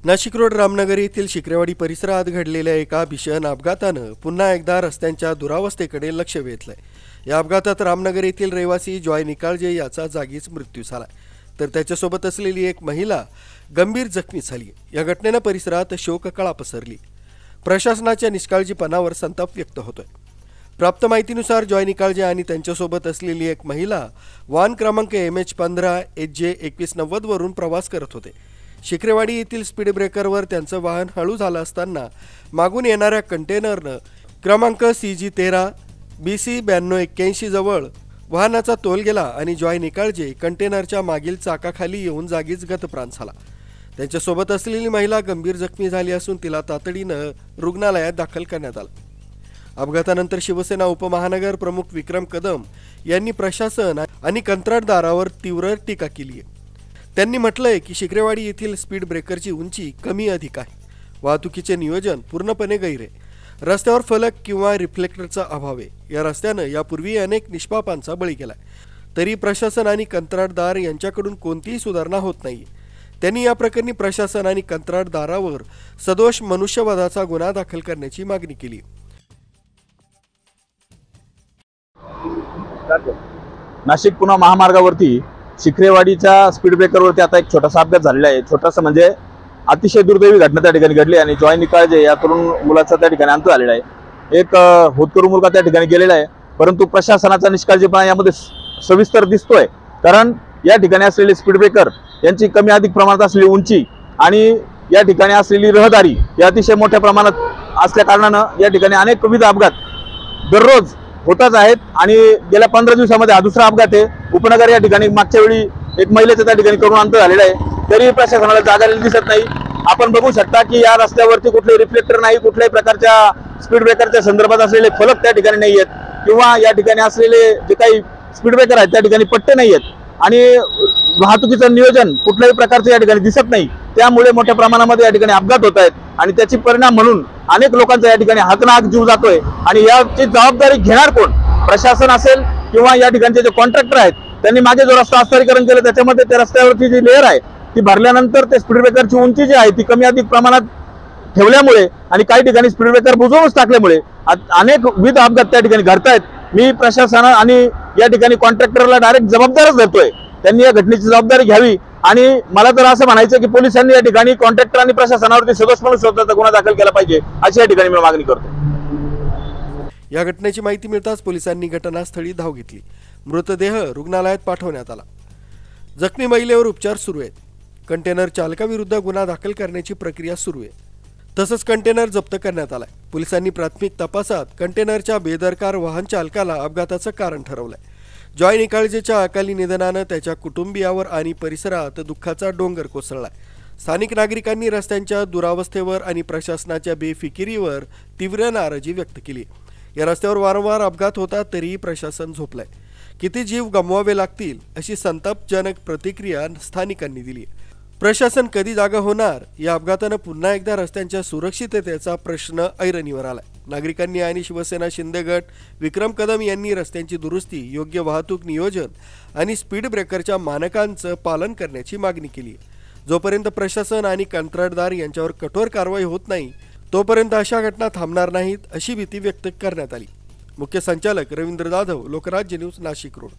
Nashik road Ramnagar येथील शिक्रेवाडी परिसरात घडलेल्या एका भीषण अपघातानं पुन्हा एकदा रस्त्यांच्या दुरावस्थेकडे लक्ष वेधलंय। या अपघातात रामनगर येथील रहिवासी जॉय निकाळजे याचा जागीच मृत्यू झाला, तर त्याच्यासोबत असलेली एक महिला गंभीर जखमी झाली। या घटनेने परिसरात शोककळा पसरली। प्रशासनाच्या निष्काळजीपणावर संताप व्यक्त होतोय। प्राप्त माहितीनुसार जॉय निकाळजे आणि त्यांच्यासोबत असलेली एक महिला वाहन क्रमांक MH15 HJ 2190 वरून प्रवास करत होते। शिक्रेवाडी येथील स्पीड ब्रेकरवर त्यांचं वाहन हळू झालं असताना मागून येणाऱ्या कंटेनरनं क्रमांक CG13 BC 9281 जवळ वाहनाचा तोल गेला आणि जॉय निकाळजे कंटेनरच्या मागील चाकाखाली येऊन जागीच गतप्राण झाला। त्यांच्यासोबत असलेली महिला गंभीर जखमी झाली असून तिला तातडीनं रुग्णालयात दाखल करण्यात आलं। अपघातानंतर शिवसेना उपमहानगर प्रमुख विक्रम कदम यांनी प्रशासन आणि कंत्राटदारावर तीव्र टीका केली आहे। त्यांनी म्हटलंय की शिक्रेवाडी येथील स्पीड ब्रेकरची उंची कमी अधिक आहे, वाहतुकीचे नियोजन पूर्णपणे गैर आहे, रस्त्यावर फलक किंवा रिफ्लेक्टरचा अभाव आहे। या रस्त्यानं यापूर्वी अनेक निष्पापांचा बळी गेलाय, तरी प्रशासन आणि कंत्राटदार यांच्याकडून कोणतीही सुधारणा होत नाही। त्यांनी या प्रकरणी प्रशासन आणि कंत्राटदारावर सदोष मनुष्यवधाचा गुन्हा दाखल करण्याची मागणी केली। नाशिक पुणे महामार्गावरती शिक्रेवाडीच्या स्पीड ब्रेकरवरती आता एक छोटासा अपघात झालेला आहे। छोटासा म्हणजे अतिशय दुर्दैवी घटना त्या ठिकाणी घडली आणि जॉय निकाळजे या तरुण मुलाचा त्या ठिकाणी अंत झालेला आहे। एक होतकरू मुलगा त्या ठिकाणी गेलेला आहे, परंतु प्रशासनाचा निष्काळजीपणा यामध्ये सविस्तर दिसतोय। कारण या ठिकाणी असलेले स्पीड ब्रेकर यांची कमी अधिक प्रमाणात असलेली उंची आणि या ठिकाणी असलेली रहदारी या अतिशय मोठ्या प्रमाणात असल्या कारणानं या ठिकाणी अनेक विविध अपघात दररोज होतच आहेत आणि गेल्या 15 दिवसांमध्ये हा दुसरा अपघात आहे। उपनगर या ठिकाणी मागच्या वेळी एक महिलेचा त्या ठिकाणी करून अंत झालेला आहे, तरी प्रशासनाला जागा दिसत नाही। आपण बघू शकता की या रस्त्यावरती कुठले रिफ्लेक्टर नाही, कुठल्याही प्रकारच्या स्पीड ब्रेकरच्या संदर्भात असलेले फलक त्या ठिकाणी नाही आहेत किंवा या ठिकाणी असलेले जे काही स्पीड ब्रेकर आहेत त्या ठिकाणी पट्टे नाही आहेत आणि वाहतुकीचं नियोजन कुठल्याही प्रकारचं या ठिकाणी दिसत नाही। त्यामुळे मोठ्या प्रमाणामध्ये या ठिकाणी अपघात होत आहेत आणि त्याची परिणाम म्हणून अनेक लोकांचा या ठिकाणी हातनाक जीव जातोय आणि याची जबाबदारी घेणार कोण? प्रशासन असेल किंवा या ठिकाणचे जे कॉन्ट्रॅक्टर आहेत त्यांनी मागे जो रस्ता अस्तारीकरण केलं त्याच्यामध्ये त्या रस्त्यावरची जी लेअर आहे ती भरल्यानंतर ते स्पीड ब्रेकरची उंची जी आहे ती कमी अधिक प्रमाणात ठेवल्यामुळे आणि काही ठिकाणी स्पीड ब्रेकर बुजवूनच टाकल्यामुळे अनेक विविध अपघात त्या ठिकाणी घडतायत। मी प्रशासन आणि या ठिकाणी कॉन्ट्रॅक्टरला डायरेक्ट जबाबदारच धरतोय, त्यांनी या घटनेची जबाबदारी घ्यावी आणि मला तर असं म्हणायचं की पोलिसांनी या ठिकाणी कॉन्ट्रॅक्टर आणि प्रशासनावरती सदोष मनुष्यवधाचा गुन्हा दाखल केला पाहिजे अशी या ठिकाणी मी मागणी करतो। या घटनेची माहिती मिळताच पोलिसांनी घटनास्थळी धाव घेतली। मृतदेह रुग्णालयात पाठवण्यात आला। जखमी महिलेवर उपचार सुरू आहेत। कंटेनर चालकाविरुद्ध गुन्हा दाखल करण्याची प्रक्रिया सुरू आहे, तसंच कंटेनर जप्त करण्यात आलाय। पोलिसांनी प्राथमिक तपासात कंटेनरच्या बेदरकार वाहन चालकाला अपघाताचं कारण ठरवलंय। जॉय निकाळजेच्या अकाली निधनानं त्याच्या कुटुंबियावर आणि परिसरात दुःखाचा डोंगर कोसळलाय। स्थानिक नागरिकांनी रस्त्यांच्या दुरावस्थेवर आणि प्रशासनाच्या बेफिकिरीवर तीव्र नाराजी व्यक्त केली। या रस्त्यावर वारंवार अपघात होतात तरीही प्रशासन झोपलंय। किती जीव गमवावे लागतील अशी संतापजनक प्रतिक्रिया स्थानिकांनी दिली। प्रशासन कधी जागा होणार? या अपघातानं पुन्हा एकदा रस्त्यांच्या सुरक्षिततेचा प्रश्न ऐरणीवर आलाय। नागरिकांनी आणि शिवसेना शिंदे गट विक्रम कदम यांनी रस्त्यांची दुरुस्ती, योग्य वाहतूक नियोजन आणि स्पीड ब्रेकरच्या मानकांचं पालन करण्याची मागणी केली। जोपर्यंत प्रशासन आणि कंत्राटदार यांच्यावर कठोर कारवाई होत नाही तोपर्यंत अशा घटना थांबणार नाहीत अशी भीती व्यक्त करण्यात आली। मुख्य संचालक रवींद्र जाधव, लोकराज्य न्यूज, नाशिक रोड।